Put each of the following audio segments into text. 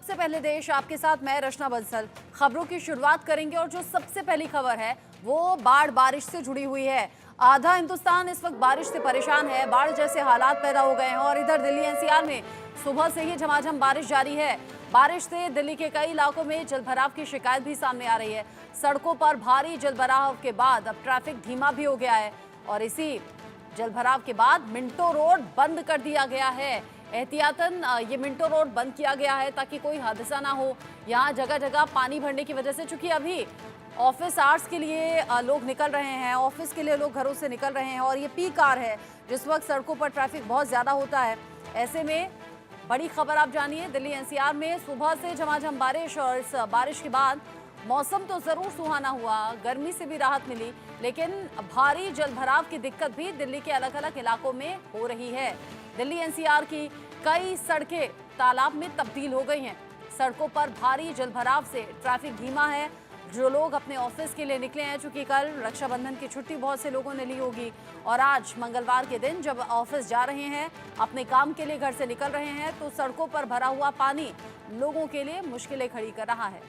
सबसे पहले देश आपके साथ मैं रचना बंसल खबरों की शुरुआत करेंगे और जो सबसे पहली खबर है वो बाढ़ बारिश से जुड़ी हुई है। आधा हिंदुस्तान इस वक्त बारिश से परेशान है, बाढ़ जैसे हालात पैदा हो गए हैं और इधर दिल्ली एनसीआर में सुबह से ही झमाझम बारिश जारी है। बारिश से दिल्ली के कई इलाकों में जलभराव की शिकायत भी सामने आ रही है। सड़कों पर भारी जलभराव के बाद अब ट्रैफिक धीमा भी हो गया है और इसी जलभराव के बाद मिंटो रोड बंद कर दिया गया है। एहतियातन ये मिंटो रोड बंद किया गया है ताकि कोई हादसा ना हो। यहाँ जगह जगह पानी भरने की वजह से, चूंकि अभी ऑफिस आवर्स के लिए लोग निकल रहे हैं, ऑफिस के लिए लोग घरों से निकल रहे हैं और ये पीक आवर है जिस वक्त सड़कों पर ट्रैफिक बहुत ज़्यादा होता है। ऐसे में बड़ी खबर आप जानिए, दिल्ली एनसीआर में सुबह से झमाझम बारिश और इस बारिश के बाद मौसम तो ज़रूर सुहाना हुआ, गर्मी से भी राहत मिली, लेकिन भारी जलभराव की दिक्कत भी दिल्ली के अलग अलग इलाकों में हो रही है। दिल्ली एनसीआर की कई सड़कें तालाब में तब्दील हो गई हैं। सड़कों पर भारी जलभराव से ट्रैफिक धीमा है। जो लोग अपने ऑफिस के लिए निकले हैं, चूंकि कल रक्षाबंधन की छुट्टी बहुत से लोगों ने ली होगी और आज मंगलवार के दिन जब ऑफिस जा रहे हैं, अपने काम के लिए घर से निकल रहे हैं, तो सड़कों पर भरा हुआ पानी लोगों के लिए मुश्किलें खड़ी कर रहा है।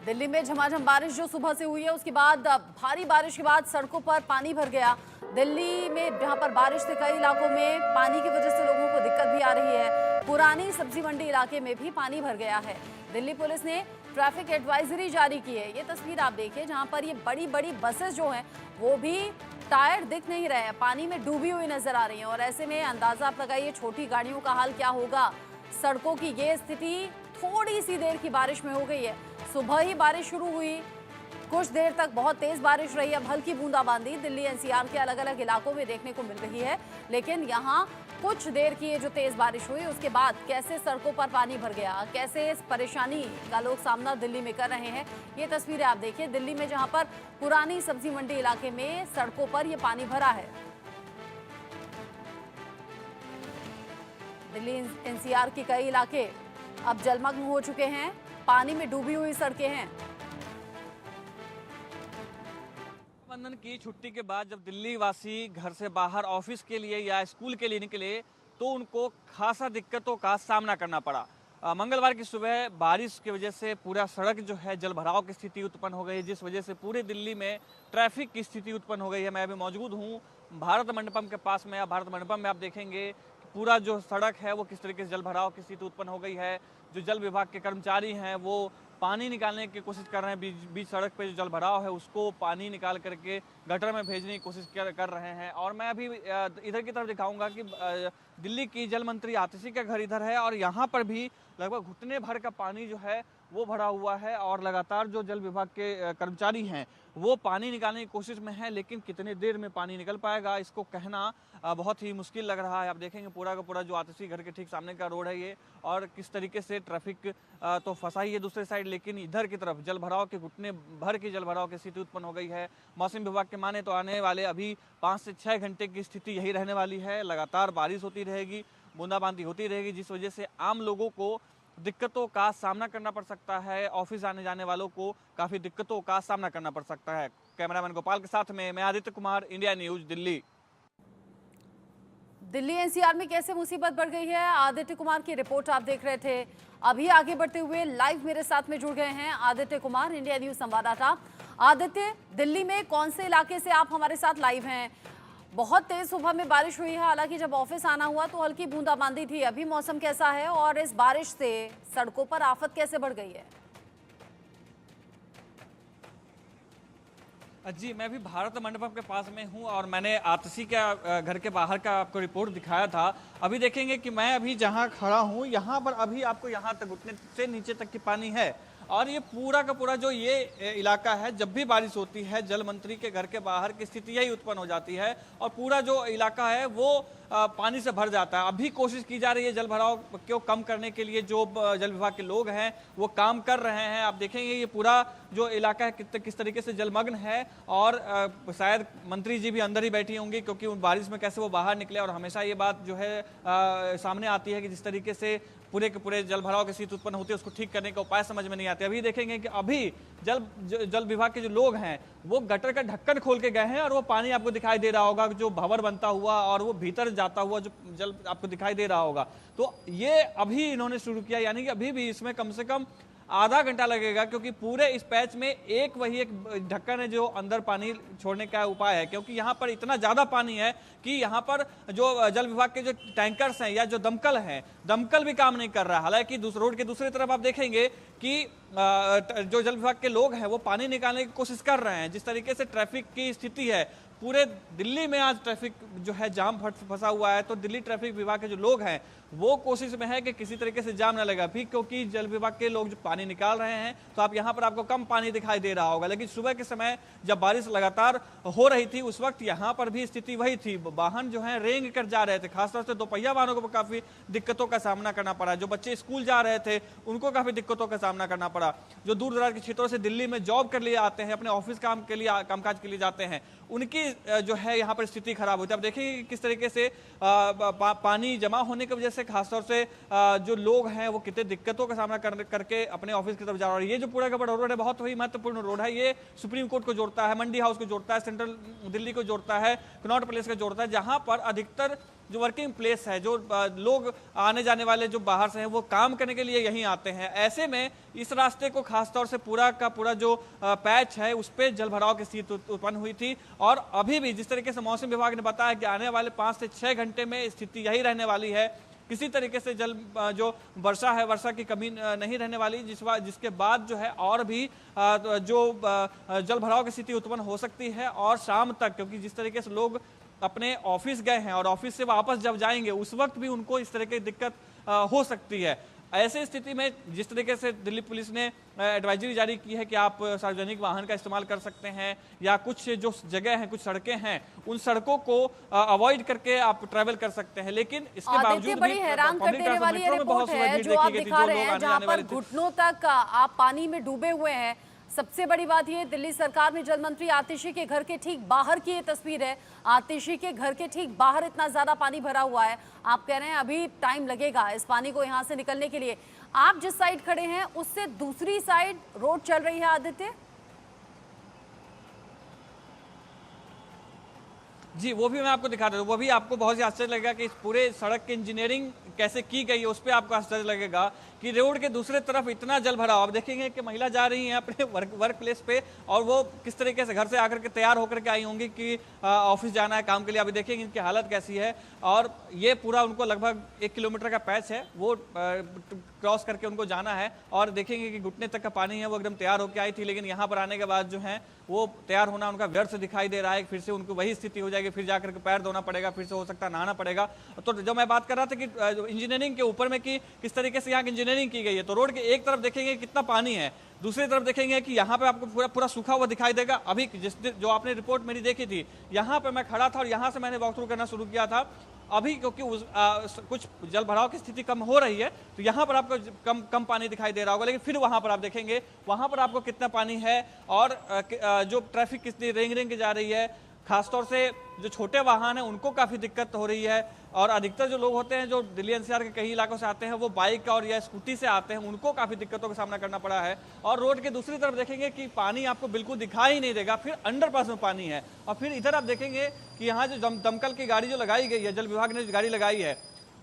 दिल्ली में झमाझम बारिश जो सुबह से हुई है, उसके बाद भारी बारिश के बाद सड़कों पर पानी भर गया। दिल्ली में जहां पर बारिश से कई इलाकों में पानी की वजह से लोगों को दिक्कत भी आ रही है। पुरानी सब्जी मंडी इलाके में भी पानी भर गया है। दिल्ली पुलिस ने ट्रैफिक एडवाइजरी जारी की है। ये तस्वीर आप देखिए जहां पर ये बड़ी बड़ी बसेस जो हैं वो भी टायर दिख नहीं रहे हैं, पानी में डूबी हुई नजर आ रही हैं और ऐसे में अंदाजा आप लगाइए छोटी गाड़ियों का हाल क्या होगा। सड़कों की ये स्थिति थोड़ी सी देर की बारिश में हो गई है। सुबह ही बारिश शुरू हुई, कुछ देर तक बहुत तेज बारिश रही। अब हल्की बूंदाबांदी दिल्ली एनसीआर के अलग अलग इलाकों में देखने को मिल रही है, लेकिन यहाँ कुछ देर की ये जो तेज बारिश हुई उसके बाद कैसे सड़कों पर पानी भर गया, कैसे इस परेशानी का लोग सामना दिल्ली में कर रहे हैं, ये तस्वीरें आप देखिए। दिल्ली में जहां पर पुरानी सब्जी मंडी इलाके में सड़कों पर ये पानी भरा है। दिल्ली एनसीआर के कई इलाके अब जलमग्न हो चुके हैं, पानी में डूबी हुई सड़कें हैं। बंधन की छुट्टी के बाद जब दिल्ली वासी घर से बाहर ऑफिस के लिए या स्कूल के लिए निकले तो उनको खासा दिक्कतों का सामना करना पड़ा। मंगलवार की सुबह बारिश की वजह से पूरा सड़क जो है जलभराव की स्थिति उत्पन्न हो गई, जिस वजह से पूरे दिल्ली में ट्रैफिक की स्थिति उत्पन्न हो गई है। मैं अभी मौजूद हूँ भारत मंडपम के पास में। भारत मंडपम में आप देखेंगे पूरा जो सड़क है वो किस तरीके से जलभराव की स्थिति उत्पन्न हो गई है। जो जल विभाग के कर्मचारी हैं वो पानी निकालने की कोशिश कर रहे हैं, बीच सड़क पे जो जलभराव है उसको पानी निकाल करके गटर में भेजने की कोशिश कर रहे हैं। और मैं अभी इधर की तरफ दिखाऊंगा कि दिल्ली की जल मंत्री आतिशी का घर इधर है और यहाँ पर भी लगभग घुटने भर का पानी जो है वो भरा हुआ है और लगातार जो जल विभाग के कर्मचारी हैं वो पानी निकालने की कोशिश में है, लेकिन कितने देर में पानी निकल पाएगा इसको कहना बहुत ही मुश्किल लग रहा है। आप देखेंगे पूरा का पूरा जो आतिशी घर के ठीक सामने का रोड है ये, और किस तरीके से ट्रैफिक तो फंसा ही है दूसरे साइड, लेकिन इधर की तरफ जलभराव के घुटने भर की जलभराव की स्थिति उत्पन्न हो गई है। मौसम विभाग के माने तो आने वाले अभी 5 से 6 घंटे की स्थिति यही रहने वाली है। लगातार बारिश होती रहेगी, बूंदाबांदी होती रहेगी, जिस वजह से आम लोगों को दिक्कतों का सामना करना पड़ सकता है। ऑफिस आने जाने वालों को काफी दिक्कतों का सामना करना पड़ सकता है। कैमरामैन गोपाल के साथ में मैं Aditya Kumar, India news Delhi. Delhi NCR में कैसे मुसीबत बढ़ गई है, आदित्य कुमार की रिपोर्ट आप देख रहे थे। अभी आगे बढ़ते हुए लाइव मेरे साथ में जुड़ गए हैं आदित्य कुमार, इंडिया न्यूज संवाददाता। आदित्य, दिल्ली में कौन से इलाके से आप हमारे साथ लाइव हैं? बहुत तेज सुबह में बारिश हुई है, हालांकि जब ऑफिस आना हुआ तो हल्की बूंदाबांदी थी। अभी मौसम कैसा है और इस बारिश से सड़कों पर आफत कैसे बढ़ गई है? जी, मैं भी भारत मंडपम के पास में हूं और मैंने आतिशी का घर के बाहर का आपको रिपोर्ट दिखाया था। अभी देखेंगे कि मैं अभी जहां खड़ा हूं यहां पर अभी आपको यहां तक घुटने से नीचे तक की पानी है और ये पूरा का पूरा जो ये इलाका है, जब भी बारिश होती है जल मंत्री के घर के बाहर की स्थिति यही उत्पन्न हो जाती है और पूरा जो इलाका है वो पानी से भर जाता है। अभी कोशिश की जा रही है जल भराव को कम करने के लिए, जो जल विभाग के लोग हैं वो काम कर रहे हैं। आप देखेंगे ये पूरा जो इलाका है किस तरीके से जलमग्न है और शायद मंत्री जी भी अंदर ही बैठी होंगी, क्योंकि बारिश में कैसे वो बाहर निकले। और हमेशा ये बात जो है सामने आती है कि जिस तरीके से पूरे के पूरे जल भराव की स्थिति उत्पन्न होती है उसको ठीक करने का उपाय समझ में नहीं आते। अभी देखेंगे कि अभी जल विभाग के जो लोग हैं वो गटर का ढक्कन खोल के गए हैं और वो पानी आपको दिखाई दे रहा होगा जो भंवर बनता हुआ और वो भीतर जाता हुआ जो जल आपको दिखाई दे रहा होगा। तो ये अभी इन्होंने शुरू किया, यानी कि अभी भी इसमें कम से कम आधा घंटा लगेगा, क्योंकि पूरे इस पैच में वही एक ढक्कन है जो अंदर पानी छोड़ने का उपाय है, क्योंकि यहाँ पर इतना ज्यादा पानी है कि यहाँ पर जो जल विभाग के जो टैंकर्स हैं या जो दमकल भी काम नहीं कर रहा है। हालांकि रोड के दूसरी तरफ आप देखेंगे कि जो जल विभाग के लोग हैं वो पानी निकालने की कोशिश कर रहे हैं। जिस तरीके से ट्रैफिक की स्थिति है, पूरे दिल्ली में आज ट्रैफिक जो है जाम फंसा हुआ है, तो दिल्ली ट्रैफिक विभाग के जो लोग हैं वो कोशिश में है कि किसी तरीके से जाम ना लगा भी, क्योंकि जल विभाग के लोग जो पानी निकाल रहे हैं तो आप यहाँ पर आपको कम पानी दिखाई दे रहा होगा। लेकिन सुबह के समय जब बारिश लगातार हो रही थी उस वक्त यहाँ पर भी स्थिति वही थी, वाहन जो है रेंग कर जा रहे थे। खासतौर से दोपहिया वाहनों को काफी दिक्कतों का सामना करना पड़ा। जो बच्चे स्कूल जा रहे थे उनको काफी दिक्कतों का सामना करना पड़ा। जो दूर दराज के क्षेत्रों से दिल्ली में जॉब के लिए आते हैं, अपने ऑफिस कामकाज के लिए जाते हैं, उनकी जो है यहाँ पर स्थिति खराब होती है। अब देखिए किस तरीके से पानी जमा होने की वजह से खासतौर से जो लोग हैं वो कितने दिक्कतों का सामना करके अपने ऑफिस की तरफ जा रहे हैं। ये जो पूरा का बड़ा रोड है बहुत ही महत्वपूर्ण रोड है। ये सुप्रीम कोर्ट को जोड़ता है, मंडी हाउस को जोड़ता है, सेंट्रल दिल्ली को जोड़ता है, कनॉट प्लेस को जोड़ता है, जहां पर अधिकतर जो वर्किंग प्लेस है, जो लोग आने जाने वाले जो बाहर से हैं वो काम करने के लिए यहीं आते हैं। ऐसे में इस रास्ते को खासतौर से पूरा का पूरा जो पैच है उस पर जलभराव की स्थिति उत्पन्न हुई थी। और अभी भी जिस तरीके से मौसम विभाग ने बताया कि आने वाले 5 से 6 घंटे में स्थिति यही रहने वाली है। किसी तरीके से जो वर्षा है, वर्षा की कमी नहीं रहने वाली, जिसके बाद जो है और भी जो जल भराव की स्थिति उत्पन्न हो सकती है। और शाम तक, क्योंकि जिस तरीके से लोग अपने ऑफिस गए हैं और ऑफिस से वापस जब जाएंगे उस वक्त भी उनको इस तरह की दिक्कत हो सकती है। ऐसे स्थिति में जिस तरीके से दिल्ली पुलिस ने एडवाइजरी जारी की है कि आप सार्वजनिक वाहन का इस्तेमाल कर सकते हैं, या कुछ जो जगह हैं, कुछ सड़कें हैं, उन सड़कों को अवॉइड करके आप ट्रैवल कर सकते हैं। लेकिन इसके बावजूद बड़ी हैरान कर देने वाली ये रिपोर्ट है जो आप दिखा रहे हैं, जहां पर घुटनों तक आप पानी में डूबे हुए हैं। सबसे बड़ी बात ये, दिल्ली सरकार में जल मंत्री आतिशी के घर के ठीक बाहर की ये तस्वीर है। आतिशी के घर के ठीक बाहर इतना ज्यादा पानी भरा हुआ है। आप कह रहे हैं अभी टाइम लगेगा इस पानी को यहाँ से निकलने के लिए। आप जिस साइड खड़े हैं उससे दूसरी साइड रोड चल रही है आदित्य? जी, वो भी मैं आपको दिखा रहा हूँ। वो भी आपको बहुत ही आश्चर्य लगेगा कि इस पूरे सड़क की इंजीनियरिंग कैसे की गई है, उस पर आपको आश्चर्य लगेगा कि रोड के दूसरे तरफ इतना जल भरा। आप देखेंगे कि महिला जा रही हैं अपने वर्क प्लेस पे और वो किस तरीके से घर से आकर के तैयार होकर के आई होंगी कि ऑफिस जाना है काम के लिए। अभी देखेंगे इनकी हालत कैसी है। और ये पूरा उनको लगभग 1 किलोमीटर का पैच है, वो क्रॉस करके उनको जाना है। और देखेंगे कि घुटने तक का पानी है। वो एकदम तैयार होकर आई थी, लेकिन यहाँ पर आने के बाद जो है वो तैयार होना उनका व्यर्थ दिखाई दे रहा है। फिर से उनको वही स्थिति हो जाएगी, फिर जाकर के पैर धोना पड़ेगा, फिर से हो सकता है नहाना पड़ेगा। तो जो मैं बात कर रहा था कि इंजीनियरिंग के ऊपर में कि किस तरीके से यहाँ की इंजीनियरिंग की गई है, तो रोड के एक तरफ देखेंगे कितना पानी है, दूसरी तरफ देखेंगे कि यहाँ पे आपको पूरा सूखा हुआ दिखाई देगा। अभी जो आपने रिपोर्ट मेरी देखी थी, यहाँ पे मैं खड़ा था और यहाँ से मैंने वॉक थ्रू करना शुरू किया था। अभी क्योंकि कुछ जल भराव की स्थिति कम हो रही है तो यहाँ पर आपको कम पानी दिखाई दे रहा होगा, लेकिन फिर वहाँ पर आप देखेंगे वहाँ पर आपको कितना पानी है। और जो ट्रैफिक कितनी रेंग के जा रही है, खासतौर से जो छोटे वाहन हैं उनको काफ़ी दिक्कत हो रही है। और अधिकतर जो लोग होते हैं जो दिल्ली एनसीआर के कई इलाकों से आते हैं वो बाइक और या स्कूटी से आते हैं, उनको काफ़ी दिक्कतों का सामना करना पड़ा है। और रोड के दूसरी तरफ देखेंगे कि पानी आपको बिल्कुल दिखाई नहीं देगा, फिर अंडरपास में पानी है। और फिर इधर आप देखेंगे कि यहाँ जो दमकल की गाड़ी जो लगाई गई है, जल विभाग ने जो गाड़ी लगाई है,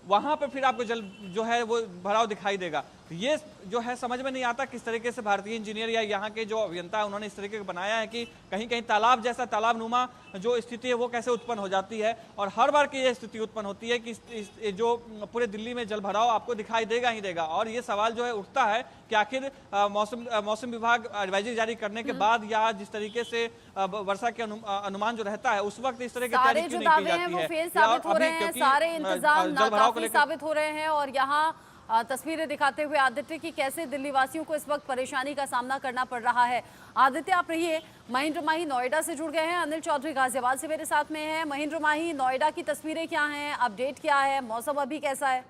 वहाँ पर फिर आपको जल जो है वो भराव दिखाई देगा। ये जो है समझ में नहीं आता किस तरीके से भारतीय इंजीनियर या यहाँ के जो अभियंता है उन्होंने इस तरीके का बनाया है कि कहीं कहीं तालाब जैसा, तालाब नुमा जो स्थिति है वो कैसे उत्पन्न हो जाती है। और हर बार की ये स्थिति उत्पन्न होती है कि जो पूरे दिल्ली में जल भराव आपको दिखाई देगा ही देगा। और ये सवाल जो है उठता है कि आखिर मौसम विभाग एडवाइजरी जारी करने के बाद या जिस तरीके से वर्षा के अनुमान जो रहता है उस वक्त इस तरह की तैयारी क्यों नहीं की जाती है। फेल साबित हो रहे हैं, सारे इंतजाम नाकाफी साबित हो रहे हैं। और यहाँ तस्वीरें दिखाते हुए आदित्य की कैसे दिल्ली वासियों को इस वक्त परेशानी का सामना करना पड़ रहा है। आदित्य आप रहिए, महेंद्र माही नोएडा से जुड़ गए हैं, अनिल चौधरी गाजियाबाद से मेरे साथ में हैं। महेंद्र माही, नोएडा की तस्वीरें क्या हैं, अपडेट क्या है, मौसम अभी कैसा है?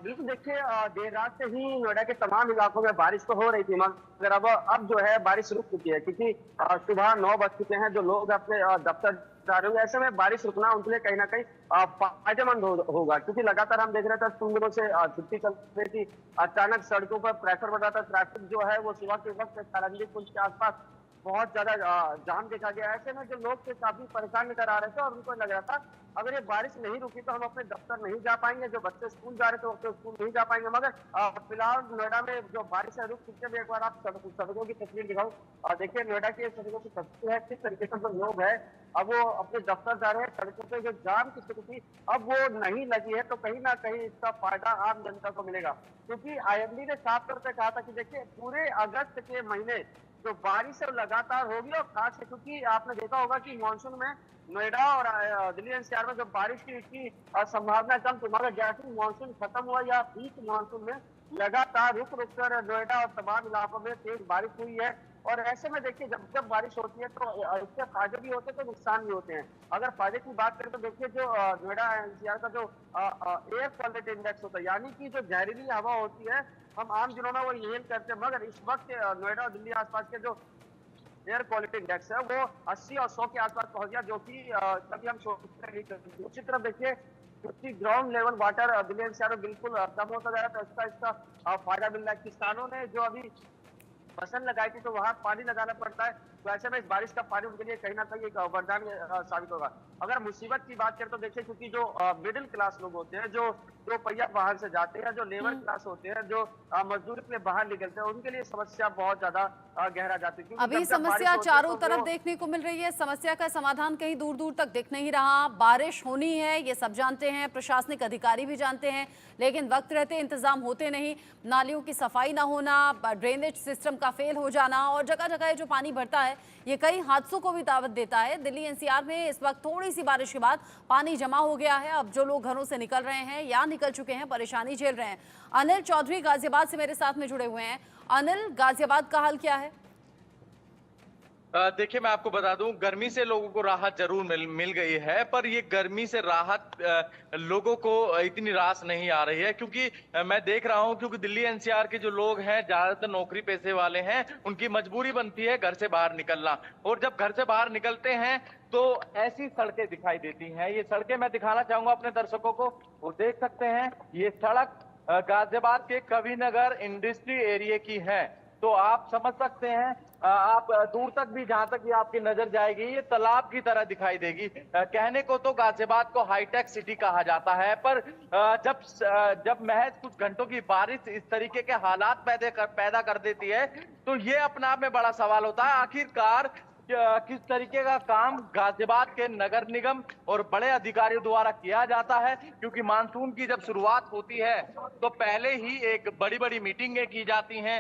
बिल्कुल, देखिए देर रात से ही नोएडा के तमाम इलाकों में बारिश तो हो रही थी, मगर अब जो है बारिश रुक चुकी है, क्योंकि सुबह 9 बज चुके हैं। जो लोग अपने दफ्तर जा रहे होंगे। ऐसे में बारिश रुकना उनके लिए कहीं ना कहीं फायदेमंद होगा, क्योंकि लगातार हम देख रहे थे 3 दिनों से छुट्टी चल रही थी। अचानक सड़कों पर प्रेशर बढ़ रहा था, ट्रैफिक जो है वो सुबह के वक्त सारंगी पुल के आसपास बहुत ज्यादा जाम देखा गया। ऐसे में जो लोग थे काफी परेशान नजर आ रहे थे और उनको लग रहा था अगर ये बारिश नहीं रुकी तो हम अपने दफ्तर नहीं जा पाएंगे, जो बच्चे स्कूल जा रहे थे वो स्कूल नहीं जा पाएंगे। मगर फिलहाल नोएडा में जो बारिश है रुक चुकी है। एक बार आप सड़कों की तस्वीर दिखाओ और देखिए नोएडा की सड़कों की तस्वीर है, किस तरीके से जो लोग है अब वो अपने दफ्तर जा रहे हैं। सड़कों पे जो जाम की स्थिति थी अब वो नहीं लगी है, तो कहीं ना कहीं इसका फायदा आम जनता को मिलेगा, क्योंकि आईएमडी ने साफ तौर पर कहा था कि देखिए पूरे अगस्त के महीने जो बारिश है लगातार होगी। और खास है क्योंकि आपने देखा होगा कि मानसून में नोएडा और दिल्ली एनसीआर में जो बारिश की संभावना कम थी, मगर जैसे मानसून खत्म हुआ या बीच मानसून में लगातार रुक रुक कर नोएडा और तमाम इलाकों में तेज बारिश हुई है। और ऐसे में देखिए जब जब बारिश होती है तो इसके फायदे भी होते हैं तो नुकसान भी होते हैं। अगर फायदे की बात करें तो देखिए जो नोएडा एनसीआर का जो एयर क्वालिटी इंडेक्स होता है, यानी कि जो जहरीली हवा होती है हम आम दिनों में वो इनहेल करते हैं, मगर इस वक्त नोएडा और दिल्ली आसपास के जो एयर क्वालिटी इंडेक्स है वो 80 और 100 के आसपास पहुंच गया, जो कि कभी हम सोचते नहीं करते। दूसरी तरफ देखिए क्योंकि ground level water Delhi NCR में बिल्कुल कम होता जा रहा है, तो इसका फायदा मिल रहा है। किसानों ने जो अभी फसल लगाई थी तो वहां पानी लगाना पड़ता है, तो ऐसे में इस बारिश का पानी उनके लिए कहीं ना कहीं एक वरदान साबित होगा। अगर मुसीबत की बात करें तो देखिए क्योंकि जो मिडिल क्लास लोग होते हैं, जो दो पहिया वाहन से जाते हैं, जो लेबर क्लास होते हैं, जो मजदूरी के लिए बाहर निकलते हैं, उनके लिए समस्या बहुत ज्यादा गहरा जाती है। अभी समस्या चारों तरफ देखने को मिल रही है। समस्या का समाधान कहीं दूर दूर तक दिख नहीं रहा। बारिश होनी है ये सब जानते हैं, प्रशासनिक अधिकारी भी जानते हैं, लेकिन वक्त रहते इंतजाम होते नहीं। नालियों की सफाई ना होना, ड्रेनेज सिस्टम का फेल हो जाना और जगह जगह जो पानी भरता है ये कई हादसों को भी दावत देता है। दिल्ली एनसीआर में इस वक्त थोड़ी सी बारिश के बाद पानी जमा हो गया है। अब जो लोग घरों से निकल रहे हैं या निकल चुके हैं परेशानी झेल रहे हैं। अनिल चौधरी गाजियाबाद से मेरे साथ में जुड़े हुए हैं। अनिल, गाजियाबाद का हाल क्या है? देखिए मैं आपको बता दूं, गर्मी से लोगों को राहत जरूर मिल गई है, पर ये गर्मी से राहत लोगों को इतनी रास नहीं आ रही है, क्योंकि मैं देख रहा हूं क्योंकि दिल्ली एनसीआर के जो लोग हैं ज्यादातर नौकरी पेशे वाले हैं, उनकी मजबूरी बनती है घर से बाहर निकलना। और जब घर से बाहर निकलते हैं तो ऐसी सड़कें दिखाई देती हैं। ये सड़कें मैं दिखाना चाहूंगा अपने दर्शकों को, वो देख सकते हैं। ये सड़क गाजियाबाद के कविनगर इंडस्ट्री एरिया की है, तो आप समझ सकते हैं। आप दूर तक भी जहां तक भी आपकी नजर जाएगी ये तालाब की तरह दिखाई देगी। कहने को तो गाजियाबाद को हाईटेक सिटी कहा जाता है, पर जब महज कुछ घंटों की बारिश इस तरीके के हालात पैदा कर देती है तो ये अपने आप में बड़ा सवाल होता है, आखिरकार किस तरीके का काम गाजियाबाद के नगर निगम और बड़े अधिकारियों द्वारा किया जाता है। क्योंकि मानसून की जब शुरुआत होती है तो पहले ही एक बड़ी बड़ी मीटिंगें की जाती हैं,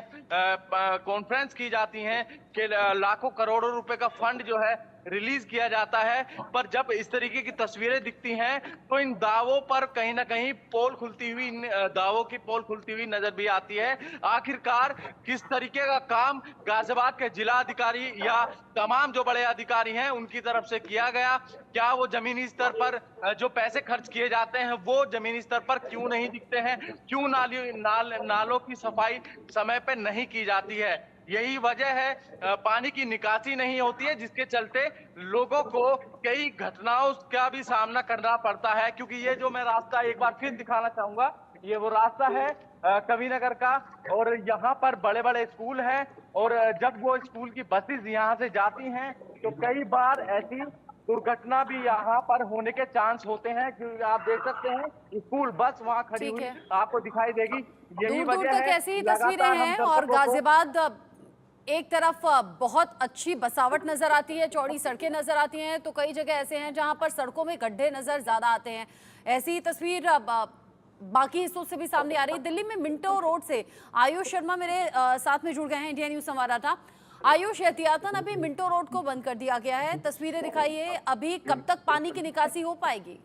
कॉन्फ्रेंस की जाती हैं कि लाखों करोड़ों रुपए का फंड जो है रिलीज किया जाता है। पर जब इस तरीके की तस्वीरें दिखती हैं तो इन दावों पर कहीं ना कहीं पोल खुलती हुई, इन दावों की पोल खुलती हुई नजर भी आती है। आखिरकार किस तरीके का काम गाजियाबाद के जिला अधिकारी या तमाम जो बड़े अधिकारी हैं उनकी तरफ से किया गया, क्या वो जमीनी स्तर पर जो पैसे खर्च किए जाते हैं वो जमीनी स्तर पर क्यों नहीं दिखते हैं, क्यों नालों की सफाई समय पे नहीं की जाती है। यही वजह है पानी की निकासी नहीं होती है, जिसके चलते लोगों को कई घटनाओं का भी सामना करना पड़ता है। क्योंकि ये जो मैं रास्ता एक बार फिर दिखाना चाहूंगा, ये वो रास्ता है कविनगर का, और यहाँ पर बड़े बड़े स्कूल हैं, और जब वो स्कूल की बसेस यहाँ से जाती हैं तो कई बार ऐसी दुर्घटना भी यहाँ पर होने के चांस होते हैं। क्योंकि आप देख सकते हैं स्कूल बस वहाँ खड़ी हुई आपको दिखाई देगी। यही दूर दूर वजह तक है ऐसी ही तस्वीरें हैं और गाजियाबाद एक तरफ बहुत अच्छी बसावट नजर आती है, चौड़ी सड़कें नजर आती हैं, तो कई जगह ऐसे हैं जहां पर सड़कों में गड्ढे नजर ज्यादा आते हैं। ऐसी ही तस्वीर बाकी हिस्सों से भी सामने आ रही है। दिल्ली में मिंटो रोड से आयुष शर्मा मेरे साथ में जुड़ गए हैं, इंडिया न्यूज संवाददाता। आयुष, एहतियातन अभी मिंटो रोड को बंद कर दिया गया है, तस्वीरें दिखाइए। अभी कब तक पानी की निकासी हो पाएगी?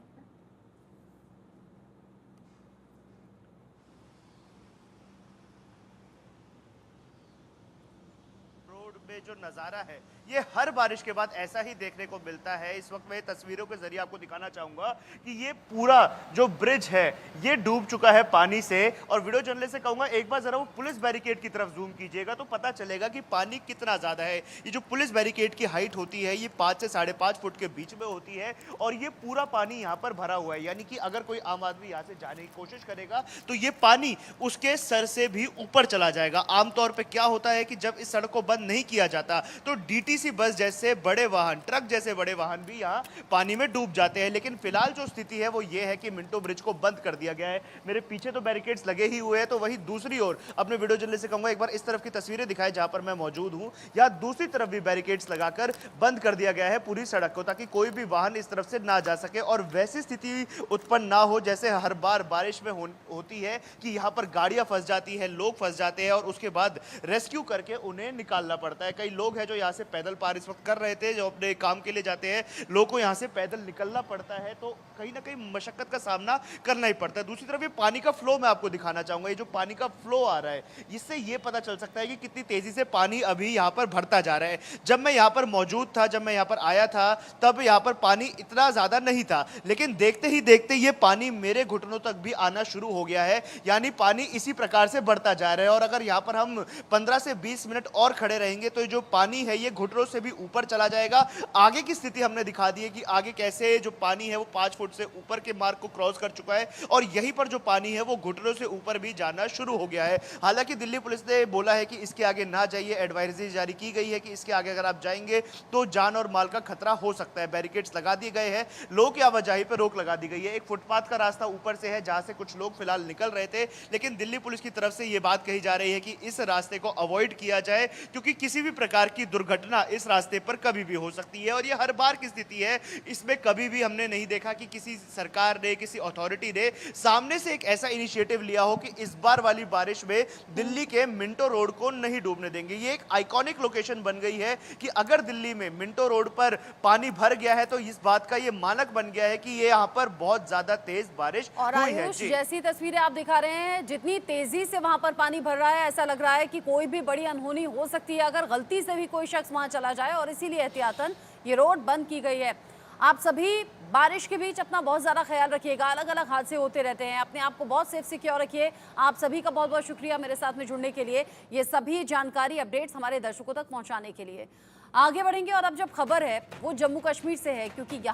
में जो नज़ारा है ये हर बारिश के बाद ऐसा ही देखने को मिलता है। इस वक्त मैं तस्वीरों के जरिए आपको दिखाना चाहूंगा कि ये पूरा जो ब्रिज है ये डूब चुका है पानी से। और वीडियो जर्नलिस्ट से कहूंगा एक बार जरा वो पुलिस बैरिकेड की तरफ जूम कीजिएगा तो पता चलेगा कि पानी कितना ज्यादा है। ये जो पुलिस बैरिकेड की हाइट होती है ये 5 से 5.5 फुट के बीच में होती है और ये पूरा पानी यहाँ पर भरा हुआ है, यानी कि अगर कोई आम आदमी यहाँ से जाने की कोशिश करेगा तो ये पानी उसके सर से भी ऊपर चला जाएगा। आमतौर पर क्या होता है कि जब इस सड़क को बंद नहीं किया जाता तो डीटीसी बस जैसे बड़े वाहन, ट्रक जैसे बड़े वाहन भी यहाँ पानी में डूब जाते हैं। लेकिन फिलहाल जो स्थिति है वो ये है कि मिंटो ब्रिज को बंद कर दिया गया है। मेरे पीछे तो बैरिकेड्स लगे ही हुए हैं, तो वही दूसरी ओर अपने वीडियो जर्नलिस्ट से कहूंगा एक बार इस तरफ की तस्वीरें दिखाएं जहां पर मैं मौजूद हूं। या दूसरी तरफ भी बैरिकेड्स लगाकर बंद कर दिया गया है पूरी सड़क को, ताकि कोई भी वाहन इस तरफ से ना जा सके और वैसी स्थिति उत्पन्न ना हो जैसे हर बार बारिश में होती है कि यहाँ पर गाड़ियां फंस जाती है, लोग फंस जाते हैं और उसके बाद रेस्क्यू करके उन्हें निकालना पड़ता है। कई लोग हैं जो यहाँ से पैदल पार इस वक्त कर रहे थे, जो अपने काम के लिए जाते हैं, लोगों को यहाँ से पैदल निकलना पड़ता है, तो कहीं ना कहीं मशक्कत का सामना करना ही पड़ता है। दूसरी तरफ ये पानी का फ्लो मैं आपको दिखाना चाहूंगा। ये जो पानी का फ्लो आ रहा है इससे ये पता चल सकता है कि कितनी तेजी से पानी अभी यहाँ पर भरता जा रहा है। जब मैं यहाँ पर मौजूद था, जब मैं यहाँ पर आया था, तब यहाँ पर पानी इतना ज्यादा नहीं था, लेकिन देखते ही देखते ये पानी मेरे घुटनों तक भी आना शुरू हो गया है। यानी पानी इसी प्रकार से बढ़ता जा रहा है और अगर यहाँ पर हम 15 से 20 मिनट और खड़े रहेंगे तो जो पानी है ये घुटनों से भी ऊपर चला जाएगा। आगे की स्थिति हमने दिखा दी है कि आगे कैसे जो पानी है वो 5 फुट से ऊपर के मार्क को क्रॉस कर चुका है और यहीं पर जो पानी है वो घुटनों से ऊपर भी जाना शुरू हो गया है। हालांकि दिल्ली पुलिस ने बोला है कि इसके आगे ना जाइए, एडवाइजरी जारी की गई है कि इसके आगे अगर आप जाएंगे तो जान और माल का खतरा हो सकता है। बैरिकेड्स लगा दिए गए हैं, लोगों की आवाजाही पर रोक लगा दी गई है। एक फुटपाथ का रास्ता ऊपर से है जहां से कुछ लोग फिलहाल निकल रहे थे, लेकिन दिल्ली पुलिस की तरफ से यह बात कही जा रही है कि इस रास्ते को अवॉइड किया जाए क्योंकि किसी भी प्रकार की दुर्घटना इस रास्ते पर कभी भी हो सकती है। और ये हर बार की स्थिति है, इसमें कभी भी हमने नहीं देखा कि किसी सरकार ने, किसी अथॉरिटी ने सामने से एक ऐसा इनिशिएटिव लिया हो कि इस बार वाली बारिश में दिल्ली के मिंटो रोड को नहीं डूबने देंगे। ये एक आइकॉनिक लोकेशन बन गई है कि अगर दिल्ली में मिंटो रोड पर पानी भर गया है तो इस बात का ये मानक बन गया है कि ये यहाँ पर बहुत ज्यादा तेज बारिश और हुई है। आयुष, जैसी तस्वीरें आप दिखा रहे हैं, जितनी तेजी से वहां पर पानी भर रहा है ऐसा लग रहा है कि कोई भी बड़ी अनहोनी हो सकती है अगर गलती से भी कोई शख्स वहां चला जाए और इसीलिए एहतियातन ये रोड बंद की गई है। आप सभी बारिश के बीच अपना बहुत ज़्यादा ख्याल रखिएगा, अलग अलग हादसे होते रहते हैं, अपने आप को बहुत सेफ सिक्योर रखिए। आप सभी का बहुत बहुत शुक्रिया मेरे साथ में जुड़ने के लिए, ये सभी जानकारी अपडेट्स हमारे दर्शकों तक पहुंचाने के लिए। आगे बढ़ेंगे और अब जब खबर है वो जम्मू कश्मीर से है, क्योंकि